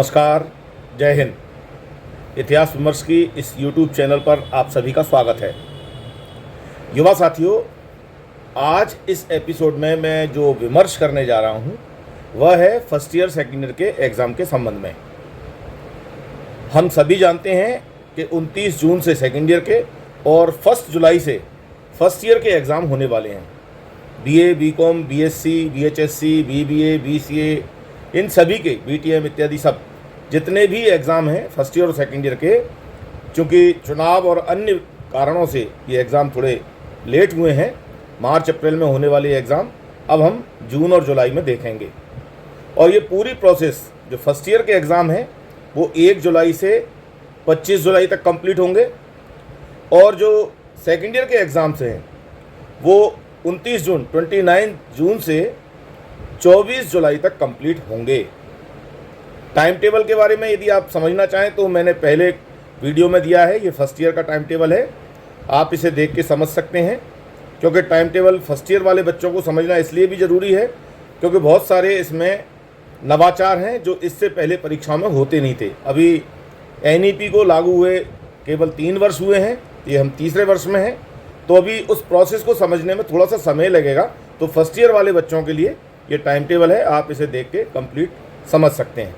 नमस्कार, जय हिंद। इतिहास विमर्श की इस YouTube चैनल पर आप सभी का स्वागत है। युवा साथियों, आज इस एपिसोड में मैं जो विमर्श करने जा रहा हूं वह है फर्स्ट ईयर सेकेंड ईयर के एग्ज़ाम के संबंध में। हम सभी जानते हैं कि 29 जून से सेकेंड ईयर के और 1 जुलाई से फर्स्ट ईयर के एग्ज़ाम होने वाले हैं। BA, BCom, BSc, BHSC, BBA, BCA, इन सभी के BTM इत्यादि सब जितने भी एग्ज़ाम हैं फर्स्ट ईयर और सेकेंड ईयर के, चूँकि चुनाव और अन्य कारणों से ये एग्ज़ाम थोड़े लेट हुए हैं। मार्च अप्रैल में होने वाले एग्ज़ाम अब हम जून और जुलाई में देखेंगे। और ये पूरी प्रोसेस जो फर्स्ट ईयर के एग्ज़ाम हैं वो 1 जुलाई से 25 जुलाई तक कंप्लीट होंगे और जो सेकेंड ईयर के एग्ज़ाम्स हैं वो 29 जून से 24 जुलाई तक कंप्लीट होंगे। टाइम टेबल के बारे में यदि आप समझना चाहें तो मैंने पहले वीडियो में दिया है। ये फर्स्ट ईयर का टाइम टेबल है, आप इसे देख के समझ सकते हैं। क्योंकि टाइम टेबल फर्स्ट ईयर वाले बच्चों को समझना इसलिए भी ज़रूरी है क्योंकि बहुत सारे इसमें नवाचार हैं जो इससे पहले परीक्षाओं में होते नहीं थे। अभी NEP को लागू हुए केवल 3 वर्ष हुए हैं, ये हम तीसरे वर्ष में हैं, तो अभी उस प्रोसेस को समझने में थोड़ा सा समय लगेगा। तो फर्स्ट ईयर वाले बच्चों के लिए ये टाइम टेबल है, आप इसे देख के कंप्लीट समझ सकते हैं।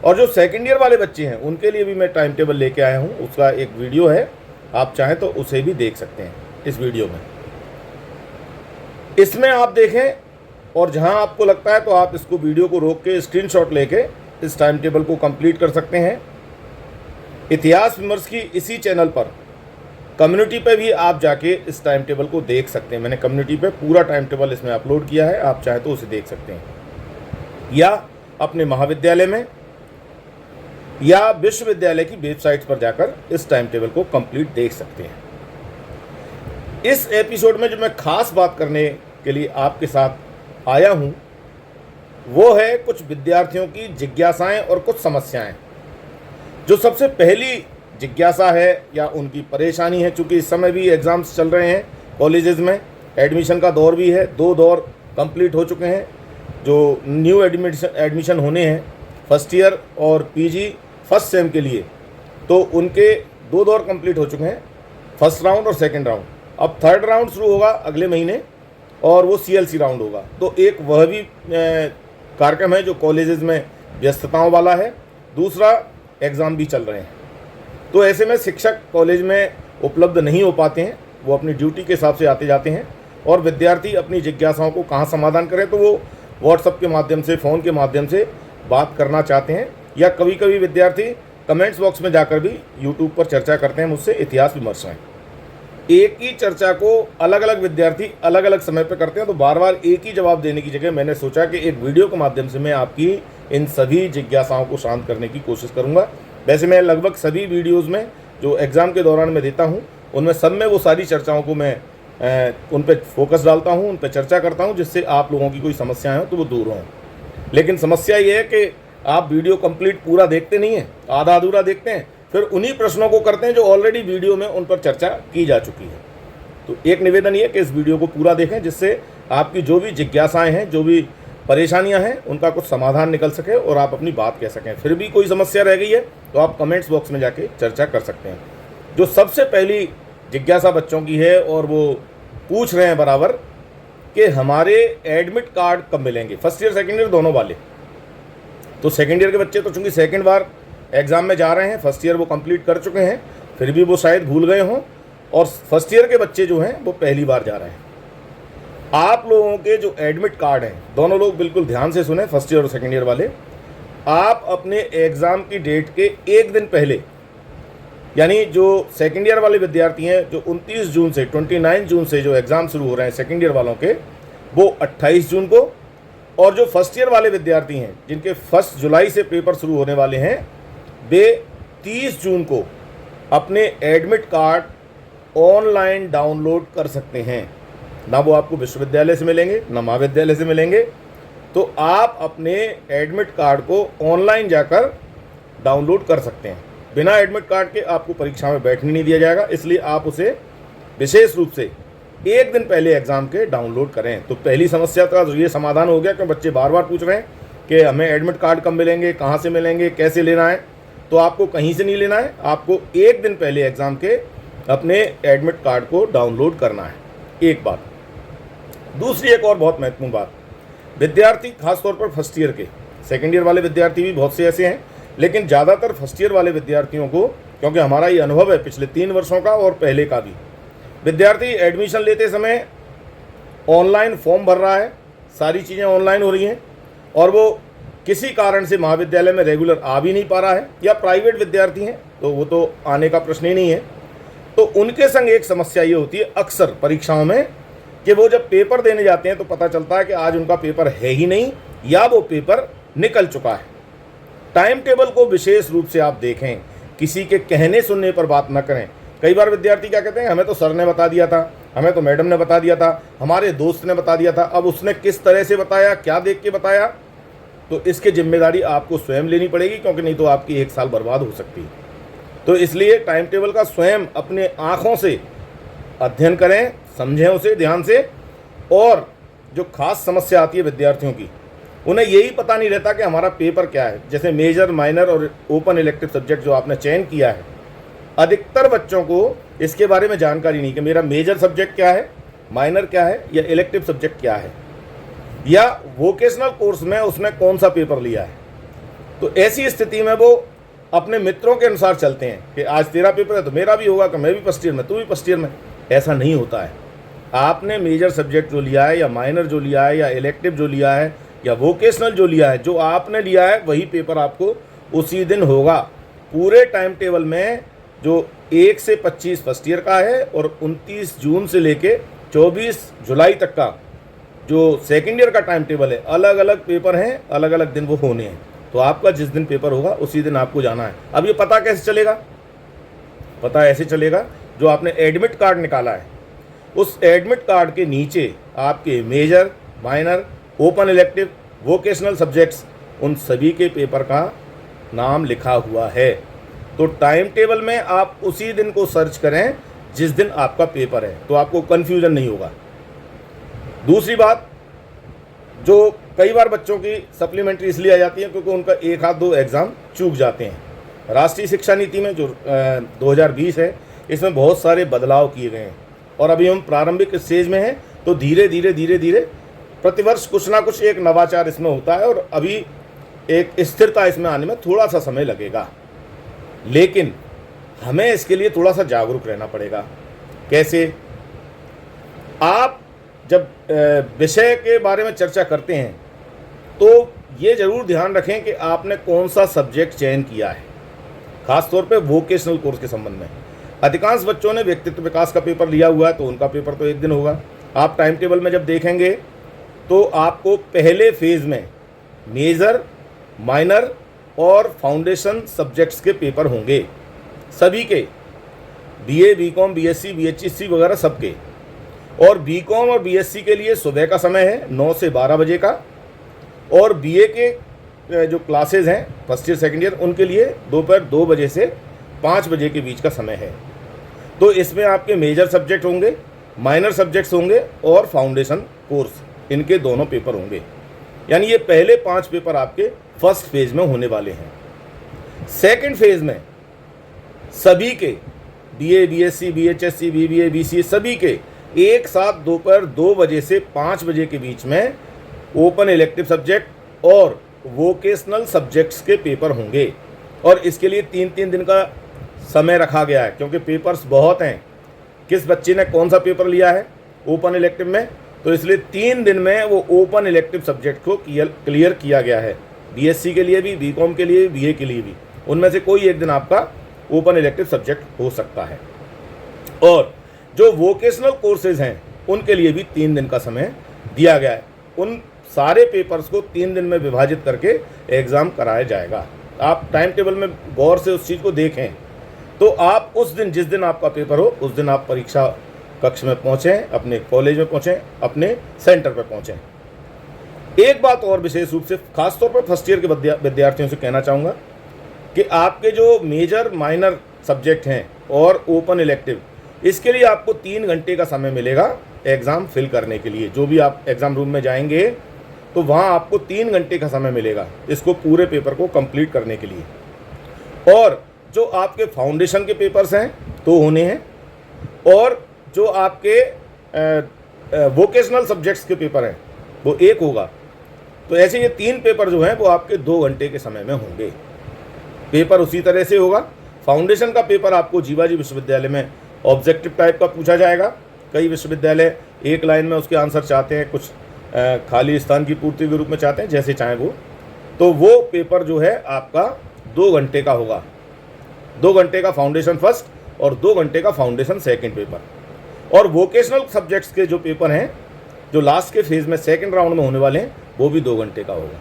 और जो सेकेंड ईयर वाले बच्चे हैं उनके लिए भी मैं टाइम टेबल लेके आया हूँ, उसका एक वीडियो है, आप चाहें तो उसे भी देख सकते हैं इस वीडियो में। इसमें आप देखें और जहां आपको लगता है तो आप इसको वीडियो को रोक के स्क्रीनशॉट लेके इस टाइम टेबल को कंप्लीट कर सकते हैं। इतिहास विमर्श की इसी चैनल पर कम्युनिटी पे भी आप जाके इस टाइम टेबल को देख सकते हैं। मैंने कम्युनिटी पे पूरा टाइम टेबल इसमें अपलोड किया है, आप चाहे तो उसे देख सकते हैं, या अपने महाविद्यालय में या विश्वविद्यालय की वेबसाइट पर जाकर इस टाइम टेबल को कंप्लीट देख सकते हैं। इस एपिसोड में जो मैं खास बात करने के लिए आपके साथ आया हूं वो है कुछ विद्यार्थियों की जिज्ञासाएं और कुछ समस्याएं। जो सबसे पहली जिज्ञासा है या उनकी परेशानी है, चूँकि इस समय भी एग्ज़ाम्स चल रहे हैं कॉलेजेस में, एडमिशन का दौर भी है, 2 दौर कंप्लीट हो चुके हैं। जो न्यू एडमिशन होने हैं फर्स्ट ईयर और PG फर्स्ट सेम के लिए, तो उनके 2 दौर कंप्लीट हो चुके हैं, फर्स्ट राउंड और सेकंड राउंड। अब थर्ड राउंड शुरू होगा अगले महीने और वो CLC राउंड होगा। तो एक वह भी कार्यक्रम है जो कॉलेजेस में व्यस्तताओं वाला है, दूसरा एग्ज़ाम भी चल रहे हैं। तो ऐसे में शिक्षक कॉलेज में उपलब्ध नहीं हो पाते हैं, वो अपनी ड्यूटी के हिसाब से आते जाते हैं और विद्यार्थी अपनी जिज्ञासाओं को कहाँ समाधान करें तो वो व्हाट्सएप के माध्यम से, फ़ोन के माध्यम से बात करना चाहते हैं, या कभी कभी विद्यार्थी कमेंट्स बॉक्स में जाकर भी यूट्यूब पर चर्चा करते हैं मुझसे इतिहास विमर्श में। एक ही चर्चा को अलग अलग विद्यार्थी अलग अलग समय पर करते हैं, तो बार बार एक ही जवाब देने की जगह मैंने सोचा कि एक वीडियो के माध्यम से मैं आपकी इन सभी जिज्ञासाओं को शांत करने की कोशिश करूँगा। वैसे मैं लगभग सभी वीडियोज़ में जो एग्ज़ाम के दौरान मैं देता हूँ उनमें सब में वो सारी चर्चाओं को मैं उन पर फोकस डालता हूँ, उन पर चर्चा करता हूँ, जिससे आप लोगों की कोई समस्याएं हो तो वो दूर हों। लेकिन समस्या ये है कि आप वीडियो कंप्लीट पूरा देखते नहीं हैं, आधा अधूरा देखते हैं, फिर उन्हीं प्रश्नों को करते हैं जो ऑलरेडी वीडियो में उन पर चर्चा की जा चुकी है। तो एक निवेदन ये कि इस वीडियो को पूरा देखें, जिससे आपकी जो भी जिज्ञासाएँ हैं, जो भी परेशानियां हैं, उनका कुछ समाधान निकल सके और आप अपनी बात कह सकें। फिर भी कोई समस्या रह गई है तो आप कमेंट्स बॉक्स में जाके चर्चा कर सकते हैं। जो सबसे पहली जिज्ञासा बच्चों की है और वो पूछ रहे हैं बराबर कि हमारे एडमिट कार्ड कब मिलेंगे, फर्स्ट ईयर सेकेंड ईयर दोनों वाले। तो सेकेंड ईयर के बच्चे तो चूँकि सेकेंड बार एग्ज़ाम में जा रहे हैं, फर्स्ट ईयर वो कंप्लीट कर चुके हैं, फिर भी वो शायद भूल गए हों, और फर्स्ट ईयर के बच्चे जो हैं वो पहली बार जा रहे हैं। आप लोगों के जो एडमिट कार्ड हैं, दोनों लोग बिल्कुल ध्यान से सुने, फर्स्ट ईयर और सेकेंड ईयर वाले, आप अपने एग्ज़ाम की डेट के एक दिन पहले, यानी जो सेकेंड ईयर वाले विद्यार्थी हैं जो 29 जून से जो एग्ज़ाम शुरू हो रहे हैं सेकेंड ईयर वालों के, वो 28 जून को, और जो फर्स्ट ईयर वाले विद्यार्थी हैं जिनके 1 जुलाई से पेपर शुरू होने वाले हैं, वे 30 जून को अपने एडमिट कार्ड ऑनलाइन डाउनलोड कर सकते हैं। ना वो आपको विश्वविद्यालय से मिलेंगे ना महाविद्यालय से मिलेंगे, तो आप अपने एडमिट कार्ड को ऑनलाइन जाकर डाउनलोड कर सकते हैं। बिना एडमिट कार्ड के आपको परीक्षा में बैठने नहीं दिया जाएगा, इसलिए आप उसे विशेष रूप से एक दिन पहले एग्ज़ाम के डाउनलोड करें। तो पहली समस्या का ये समाधान हो गया कि बच्चे बार बार पूछ रहे हैं कि हमें एडमिट कार्ड कब मिलेंगे, कहाँ से मिलेंगे, कैसे लेना है, तो आपको कहीं से नहीं लेना है, आपको एक दिन पहले एग्ज़ाम के अपने एडमिट कार्ड को डाउनलोड करना है। एक बात। दूसरी एक और बहुत महत्वपूर्ण बात, विद्यार्थी खासतौर पर फर्स्ट ईयर के, सेकेंड ईयर वाले विद्यार्थी भी बहुत से ऐसे हैं, लेकिन ज़्यादातर फर्स्ट ईयर वाले विद्यार्थियों को, क्योंकि हमारा ये अनुभव है पिछले 3 वर्षों का और पहले का भी, विद्यार्थी एडमिशन लेते समय ऑनलाइन फॉर्म भर रहा है, सारी चीज़ें ऑनलाइन हो रही हैं, और वो किसी कारण से महाविद्यालय में रेगुलर आ भी नहीं पा रहा है, या प्राइवेट विद्यार्थी हैं तो वो तो आने का प्रश्न ही नहीं है। तो उनके संग एक समस्या ये होती है अक्सर परीक्षाओं में कि वो जब पेपर देने जाते हैं तो पता चलता है कि आज उनका पेपर है ही नहीं, या वो पेपर निकल चुका है। टाइम टेबल को विशेष रूप से आप देखें, किसी के कहने सुनने पर बात न करें। कई बार विद्यार्थी क्या कहते हैं, हमें तो सर ने बता दिया था, हमें तो मैडम ने बता दिया था, हमारे दोस्त ने बता दिया था। अब उसने किस तरह से बताया, क्या देख के बताया, तो इसकी जिम्मेदारी आपको स्वयं लेनी पड़ेगी, क्योंकि नहीं तो आपकी 1 साल बर्बाद हो सकती है। तो इसलिए टाइम टेबल का स्वयं अपने आँखों से अध्ययन करें, समझें उसे ध्यान से। और जो खास समस्या आती है विद्यार्थियों की, उन्हें यही पता नहीं रहता कि हमारा पेपर क्या है। जैसे मेजर, माइनर और ओपन इलेक्टिव सब्जेक्ट जो आपने चयन किया है, अधिकतर बच्चों को इसके बारे में जानकारी नहीं कि मेरा मेजर सब्जेक्ट क्या है, माइनर क्या है, या इलेक्टिव सब्जेक्ट क्या है, या वोकेशनल कोर्स में उसने कौन सा पेपर लिया है। तो ऐसी स्थिति में वो अपने मित्रों के अनुसार चलते हैं कि आज तेरा पेपर है तो मेरा भी होगा, कि मैं भी फर्स्ट ईयर में, तू भी फर्स्ट ईयर में। ऐसा नहीं होता है। आपने मेजर सब्जेक्ट जो लिया है, या माइनर जो लिया है, या इलेक्टिव जो लिया है, या वोकेशनल जो लिया है, जो आपने लिया है वही पेपर आपको उसी दिन होगा। पूरे टाइम टेबल में जो 1 से 25 फर्स्ट ईयर का है, और 29 जून से लेके 24 जुलाई तक का जो सेकेंड ईयर का टाइम टेबल है, अलग अलग पेपर हैं, अलग अलग दिन वो होने हैं। तो आपका जिस दिन पेपर होगा उसी दिन आपको जाना है। अब ये पता कैसे चलेगा? पता ऐसे चलेगा, जो आपने एडमिट कार्ड निकाला है, उस एडमिट कार्ड के नीचे आपके major, minor, open elective, vocational subjects, उन सभी के पेपर का नाम लिखा हुआ है। तो टाइम टेबल में आप उसी दिन को सर्च करें जिस दिन आपका पेपर है, तो आपको कन्फ्यूजन नहीं होगा। दूसरी बात, जो कई बार बच्चों की सप्लीमेंट्री इसलिए आ जाती है क्योंकि उनका 1 आध 2 एग्ज़ाम चूक जाते हैं। राष्ट्रीय शिक्षा नीति में जो 2020 है, इसमें बहुत सारे बदलाव किए गए हैं, और अभी हम प्रारंभिक स्टेज में हैं। तो धीरे धीरे प्रतिवर्ष कुछ ना कुछ एक नवाचार इसमें होता है, और अभी एक स्थिरता इसमें आने में थोड़ा सा समय लगेगा। लेकिन हमें इसके लिए थोड़ा सा जागरूक रहना पड़ेगा। कैसे? आप जब विषय के बारे में चर्चा करते हैं तो ये ज़रूर ध्यान रखें कि आपने कौन सा सब्जेक्ट चयन किया है, खास तौर पे वोकेशनल कोर्स के संबंध में। अधिकांश बच्चों ने व्यक्तित्व विकास का पेपर लिया हुआ है, तो उनका पेपर तो एक दिन होगा। आप टाइम टेबल में जब देखेंगे तो आपको पहले फेज़ में मेजर, माइनर और फाउंडेशन सब्जेक्ट्स के पेपर होंगे, सभी के, बीए, बीकॉम, बीएससी, बीएचएससी वगैरह सबके। और बीकॉम और बीएससी के लिए सुबह का समय है 9 से 12 बजे का, और बीए के जो क्लासेज हैं फर्स्ट ईयर सेकेंड ईयर, उनके लिए दोपहर 2 बजे से 5 बजे के बीच का समय है। तो इसमें आपके मेजर सब्जेक्ट होंगे, माइनर सब्जेक्ट्स होंगे, और फाउंडेशन कोर्स, इनके दोनों पेपर होंगे। यानी ये पहले 5 पेपर आपके फर्स्ट फेज़ में होने वाले हैं। सेकंड फेज़ में सभी के BA, BSc, BHSc, BBA, BCA सभी के एक साथ दोपहर 2 बजे से 5 बजे के बीच में ओपन इलेक्टिव सब्जेक्ट और वोकेशनल सब्जेक्ट्स के पेपर होंगे। और इसके लिए 3-3 दिन का समय रखा गया है, क्योंकि पेपर्स बहुत हैं। किस बच्चे ने कौन सा पेपर लिया है ओपन इलेक्टिव में, तो इसलिए 3 दिन में वो ओपन इलेक्टिव सब्जेक्ट को क्लियर किया गया है। बीएससी के लिए भी, बीकॉम के लिए, बीए के लिए भी, उनमें से कोई एक दिन आपका ओपन इलेक्टिव सब्जेक्ट हो सकता है। और जो वोकेशनल कोर्सेज हैं उनके लिए भी 3 दिन का समय दिया गया है। उन सारे पेपर्स को 3 दिन में विभाजित करके एग्ज़ाम कराया जाएगा। आप टाइम टेबल में गौर से उस चीज़ को देखें, तो आप उस दिन, जिस दिन आपका पेपर हो, उस दिन आप परीक्षा कक्ष में पहुँचें, अपने कॉलेज में पहुँचें, अपने सेंटर पर पहुँचें। एक बात और विशेष रूप से खासतौर पर फर्स्ट ईयर के विद्यार्थियों से कहना चाहूँगा कि आपके जो मेजर, माइनर सब्जेक्ट हैं और ओपन इलेक्टिव, इसके लिए आपको 3 घंटे का समय मिलेगा एग्ज़ाम फिल करने के लिए। जो भी आप एग्ज़ाम रूम में जाएंगे तो वहाँ आपको 3 घंटे का समय मिलेगा इसको पूरे पेपर को कंप्लीट करने के लिए। और जो आपके फाउंडेशन के पेपर्स हैं 2 होने हैं, और जो आपके वोकेशनल सब्जेक्ट्स के पेपर हैं वो 1 होगा। तो ऐसे ये 3 पेपर जो हैं वो आपके 2 घंटे के समय में होंगे। पेपर उसी तरह से होगा। फाउंडेशन का पेपर आपको जीवाजी विश्वविद्यालय में ऑब्जेक्टिव टाइप का पूछा जाएगा। कई विश्वविद्यालय 1 लाइन में उसके आंसर चाहते हैं, कुछ खाली स्थान की पूर्ति के रूप में चाहते हैं, जैसे चाहें वो। तो वो पेपर जो है आपका 2 घंटे का होगा। 2 घंटे का फाउंडेशन फर्स्ट और 2 घंटे का फाउंडेशन सेकंड पेपर। और वोकेशनल सब्जेक्ट्स के जो पेपर हैं जो लास्ट के फेज़ में सेकंड राउंड में होने वाले हैं वो भी 2 घंटे का होगा।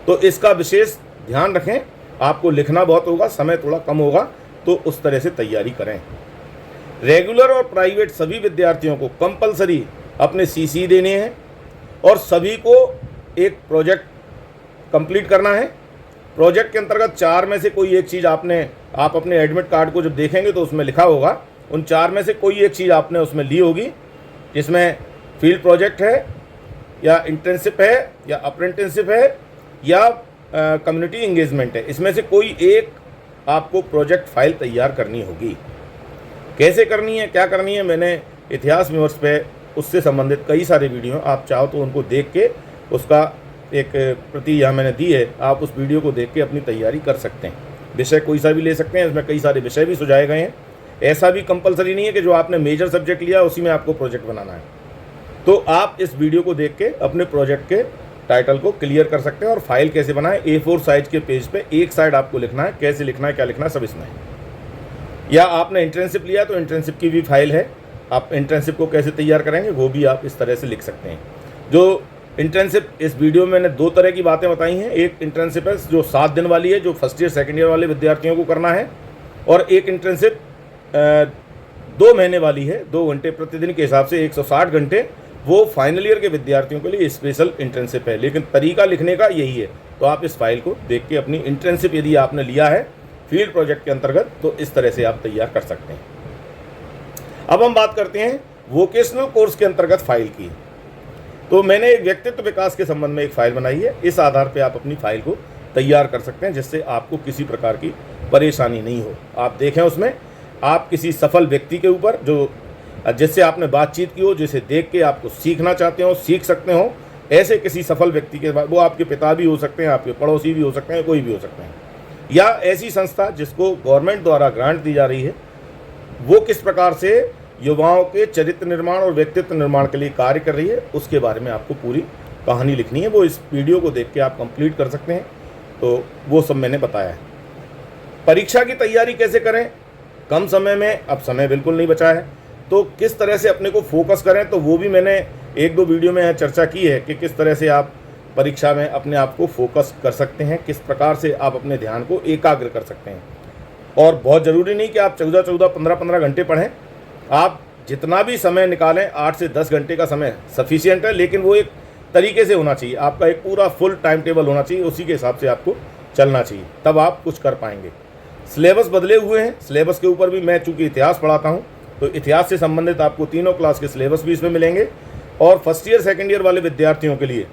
तो इसका विशेष ध्यान रखें। आपको लिखना बहुत होगा, समय थोड़ा कम होगा, तो उस तरह से तैयारी करें। रेगुलर और प्राइवेट सभी विद्यार्थियों को कंपलसरी अपने सीसी देने हैं और सभी को एक प्रोजेक्ट कंप्लीट करना है। प्रोजेक्ट के अंतर्गत 4 में से कोई एक चीज़ आप अपने एडमिट कार्ड को जब देखेंगे तो उसमें लिखा होगा, उन 4 में से कोई एक चीज़ आपने उसमें ली होगी, जिसमें फील्ड प्रोजेक्ट है या इंटर्नशिप है या अप्रेंटिसशिप है या कम्युनिटी इंगेजमेंट है। इसमें से कोई एक आपको प्रोजेक्ट फाइल तैयार करनी होगी। कैसे करनी है, क्या करनी है, मैंने इतिहास विमर्श पे उससे संबंधित कई सारे वीडियो, आप चाहो तो उनको देख के उसका एक प्रति यहाँ मैंने दी है, आप उस वीडियो को देख के अपनी तैयारी कर सकते हैं। विषय कोई सा भी ले सकते हैं, इसमें कई सारे विषय भी सुझाए गए हैं। ऐसा भी कंपलसरी नहीं है कि जो आपने मेजर सब्जेक्ट लिया उसी में आपको प्रोजेक्ट बनाना है। तो आप इस वीडियो को देख के अपने प्रोजेक्ट के टाइटल को क्लियर कर सकते हैं। और फाइल कैसे बनाएं, A4 साइज के पेज पे एक साइड आपको लिखना है, कैसे लिखना है, क्या लिखना है, सब इसमें है। या आपने इंटर्नशिप लिया तो इंटर्नशिप की भी फाइल है, आप इंटर्नशिप को कैसे तैयार करेंगे वो भी आप इस तरह से लिख सकते हैं। जो इंटर्नशिप, इस वीडियो में मैंने 2 तरह की बातें बताई हैं। एक इंटर्नशिप है जो 7 दिन वाली है, जो फर्स्ट ईयर सेकेंड ईयर वाले विद्यार्थियों को करना है, और एक इंटर्नशिप 2 महीने वाली है, 2 घंटे प्रतिदिन के हिसाब से 160 घंटे, वो फाइनल ईयर के विद्यार्थियों के लिए स्पेशल इंटर्नशिप है। लेकिन तरीका लिखने का यही है। तो आप इस फाइल को देख के अपनी इंटर्नशिप यदि आपने लिया है फील्ड प्रोजेक्ट के अंतर्गत, तो इस तरह से आप तैयार कर सकते हैं। अब हम बात करते हैं वोकेशनल कोर्स के अंतर्गत फाइल की। तो मैंने एक व्यक्तित्व विकास के संबंध में एक फाइल बनाई है। इस आधार पर आप अपनी फाइल को तैयार कर सकते हैं, जिससे आपको किसी प्रकार की परेशानी नहीं हो। आप देखें उसमें आप किसी सफल व्यक्ति के ऊपर जो जिससे आपने बातचीत की हो, जिसे देख के आपको सीखना चाहते हो, सीख सकते हो, ऐसे किसी सफल व्यक्ति के बाद, वो आपके पिता भी हो सकते हैं, आपके पड़ोसी भी हो सकते हैं, कोई भी हो सकते हैं, या ऐसी संस्था जिसको गवर्नमेंट द्वारा ग्रांट दी जा रही है, वो किस प्रकार से युवाओं के चरित्र निर्माण और व्यक्तित्व निर्माण के लिए कार्य कर रही है, उसके बारे में आपको पूरी कहानी लिखनी है। वो इस वीडियो को देख के आप कंप्लीट कर सकते हैं। तो वो सब मैंने बताया है। परीक्षा की तैयारी कैसे करें कम समय में, अब समय बिल्कुल नहीं बचा है, तो किस तरह से अपने को फोकस करें, तो वो भी मैंने 1-2 वीडियो में चर्चा की है कि किस तरह से आप परीक्षा में अपने आप को फोकस कर सकते हैं, किस प्रकार से आप अपने ध्यान को एकाग्र कर सकते हैं। और बहुत ज़रूरी नहीं कि आप 14-14, 15-15 घंटे पढ़ें। आप जितना भी समय निकालें, 8 से 10 घंटे का समय सफिशिएंट है, लेकिन वो एक तरीके से होना चाहिए। आपका एक पूरा फुल टाइम टेबल होना चाहिए, उसी के हिसाब से आपको चलना चाहिए, तब आप कुछ कर पाएंगे। सिलेबस बदले हुए हैं, सिलेबस के ऊपर भी मैं चूँकि इतिहास पढ़ाता हूँ, तो इतिहास से संबंधित आपको तीनों क्लास के सिलेबस भी इसमें मिलेंगे। और फर्स्ट ईयर सेकेंड ईयर वाले विद्यार्थियों के लिए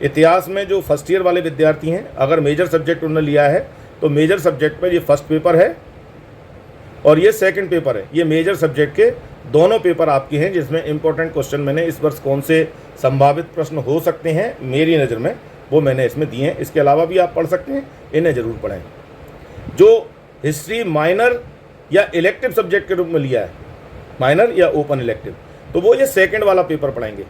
इतिहास में जो फर्स्ट ईयर वाले विद्यार्थी हैं, अगर मेजर सब्जेक्ट उन्होंने लिया है तो मेजर सब्जेक्ट पर ये फर्स्ट पेपर है और ये सेकंड पेपर है। ये मेजर सब्जेक्ट के दोनों पेपर आपके हैं, जिसमें इंपॉर्टेंट क्वेश्चन मैंने इस वर्ष कौन से संभावित प्रश्न हो सकते हैं मेरी नज़र में, वो मैंने इसमें दिए हैं। इसके अलावा भी आप पढ़ सकते हैं, इन्हें ज़रूर पढ़ें। जो हिस्ट्री माइनर या इलेक्टिव सब्जेक्ट के रूप में लिया है, माइनर या ओपन इलेक्टिव, तो वो ये सेकंड वाला पेपर पढ़ेंगे।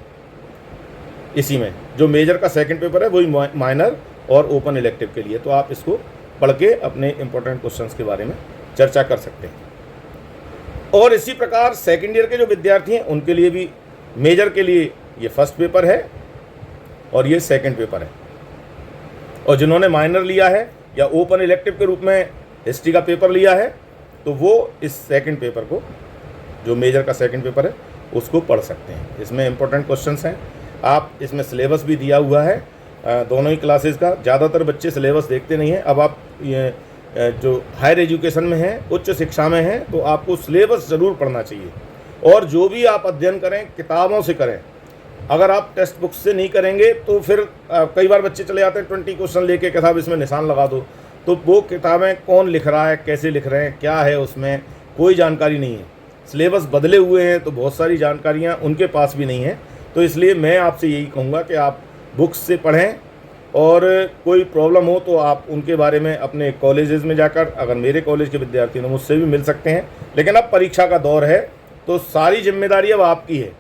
इसी में जो मेजर का सेकंड पेपर है वही माइनर और ओपन इलेक्टिव के लिए। तो आप इसको पढ़ के अपने इंपॉर्टेंट क्वेश्चंस के बारे में चर्चा कर सकते हैं। और इसी प्रकार सेकंड ईयर के जो विद्यार्थी हैं उनके लिए भी मेजर के लिए ये फर्स्ट पेपर है और ये सेकंड पेपर है। और जिन्होंने माइनर लिया है या ओपन इलेक्टिव के रूप में हिस्ट्री का पेपर लिया है, तो वो इस सेकंड पेपर को, जो मेजर का सेकंड पेपर है, उसको पढ़ सकते हैं। इसमें इंपॉर्टेंट क्वेश्चंस हैं। आप इसमें सिलेबस भी दिया हुआ है दोनों ही क्लासेस का। ज़्यादातर बच्चे सिलेबस देखते नहीं हैं। अब आप ये जो हायर एजुकेशन में हैं, उच्च शिक्षा में हैं, तो आपको सिलेबस ज़रूर पढ़ना चाहिए। और जो भी आप अध्ययन करें किताबों से करें, अगर आप टेक्स्ट बुक से नहीं करेंगे तो फिर कई बार बच्चे चले जाते हैं 20 क्वेश्चन लेके कि साहब इसमें निशान लगा दो, तो वो किताबें कौन लिख रहा है, कैसे लिख रहे हैं, क्या है उसमें, कोई जानकारी नहीं है। सिलेबस बदले हुए हैं तो बहुत सारी जानकारियाँ उनके पास भी नहीं है। तो इसलिए मैं आपसे यही कहूँगा कि आप बुक्स से पढ़ें, और कोई प्रॉब्लम हो तो आप उनके बारे में अपने कॉलेजेस में जाकर, अगर मेरे कॉलेज के विद्यार्थी हैं मुझसे भी मिल सकते हैं। लेकिन अब परीक्षा का दौर है तो सारी जिम्मेदारी अब आपकी है,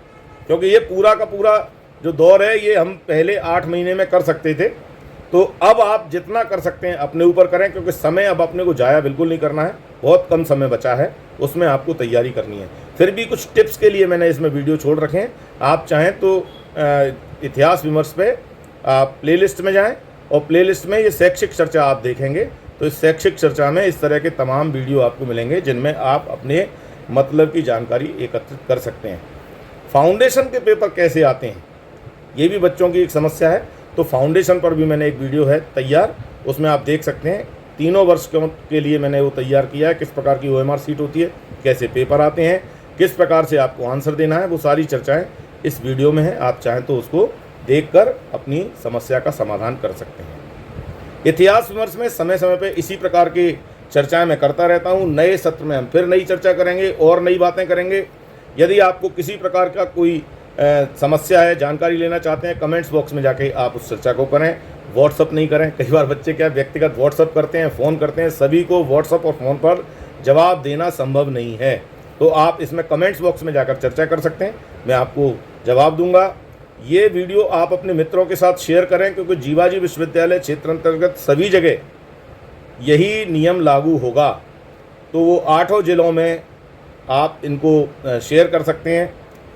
क्योंकि ये पूरा का पूरा जो दौर है ये हम पहले 8 महीने में कर सकते थे। तो अब आप जितना कर सकते हैं अपने ऊपर करें, क्योंकि समय अब अपने को जाया बिल्कुल नहीं करना है, बहुत कम समय बचा है, उसमें आपको तैयारी करनी है। फिर भी कुछ टिप्स के लिए मैंने इसमें वीडियो छोड़ रखे हैं, आप चाहें तो इतिहास विमर्श पे आप प्लेलिस्ट में जाएं और प्लेलिस्ट में ये शैक्षिक चर्चा आप देखेंगे तो इस शैक्षिक चर्चा में इस तरह के तमाम वीडियो आपको मिलेंगे जिनमें आप अपने मतलब की जानकारी एकत्रित कर सकते हैं। फाउंडेशन के पेपर कैसे आते हैं ये भी बच्चों की एक समस्या है, तो फाउंडेशन पर भी मैंने एक वीडियो है तैयार, उसमें आप देख सकते हैं। 3 वर्ष के लिए मैंने वो तैयार किया है, किस प्रकार की OMR सीट होती है, कैसे पेपर आते हैं, किस प्रकार से आपको आंसर देना है, वो सारी चर्चाएँ इस वीडियो में है। आप चाहें तो उसको देखकर अपनी समस्या का समाधान कर सकते हैं। इतिहास विमर्श में समय समय पे इसी प्रकार की चर्चाएं मैं करता रहता हूं। नए सत्र में हम फिर नई चर्चा करेंगे और नई बातें करेंगे। यदि आपको किसी प्रकार का कोई समस्या है, जानकारी लेना चाहते हैं, कमेंट्स बॉक्स में जाके आप उस चर्चा को करें, व्हाट्सअप नहीं करें। कई बार बच्चे क्या व्यक्तिगत व्हाट्सअप करते हैं, फ़ोन करते हैं, सभी को व्हाट्सअप और फ़ोन पर जवाब देना संभव नहीं है। तो आप इसमें कमेंट्स बॉक्स में जाकर चर्चा कर सकते हैं, मैं आपको जवाब दूंगा। ये वीडियो आप अपने मित्रों के साथ शेयर करें, क्योंकि जीवाजी विश्वविद्यालय क्षेत्र अंतर्गत सभी जगह यही नियम लागू होगा। तो वो 8 जिलों में आप इनको शेयर कर सकते हैं।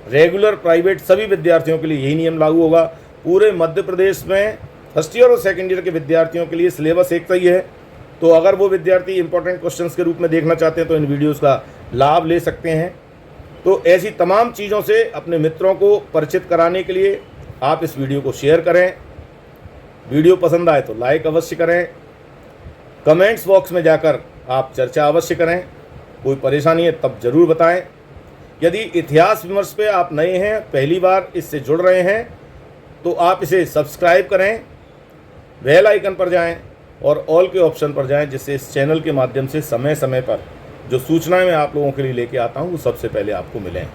रेगुलर प्राइवेट सभी विद्यार्थियों के लिए यही नियम लागू होगा। पूरे मध्य प्रदेश में फर्स्ट ईयर और सेकेंड ईयर के विद्यार्थियों के लिए सिलेबस एक ही है। तो अगर वो विद्यार्थी इंपॉर्टेंट क्वेश्चंस के रूप में देखना चाहते हैं तो इन वीडियोज़ का लाभ ले सकते हैं। तो ऐसी तमाम चीज़ों से अपने मित्रों को परिचित कराने के लिए आप इस वीडियो को शेयर करें। वीडियो पसंद आए तो लाइक अवश्य करें। कमेंट्स बॉक्स में जाकर आप चर्चा अवश्य करें। कोई परेशानी है तब ज़रूर बताएं। यदि इतिहास विमर्श पे आप नए हैं, पहली बार इससे जुड़ रहे हैं, तो आप इसे सब्सक्राइब करें, बेल आइकन पर जाएं और ऑल के ऑप्शन पर जाएं, जिससे इस चैनल के माध्यम से समय समय पर जो सूचनाएं मैं आप लोगों के लिए लेके आता हूं वो सबसे पहले आपको मिलें।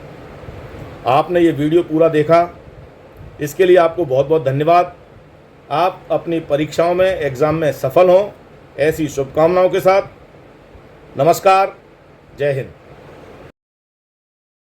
आपने ये वीडियो पूरा देखा, इसके लिए आपको बहुत बहुत धन्यवाद। आप अपनी परीक्षाओं में, एग्ज़ाम में सफल हों, ऐसी शुभकामनाओं के साथ नमस्कार, जय हिंद।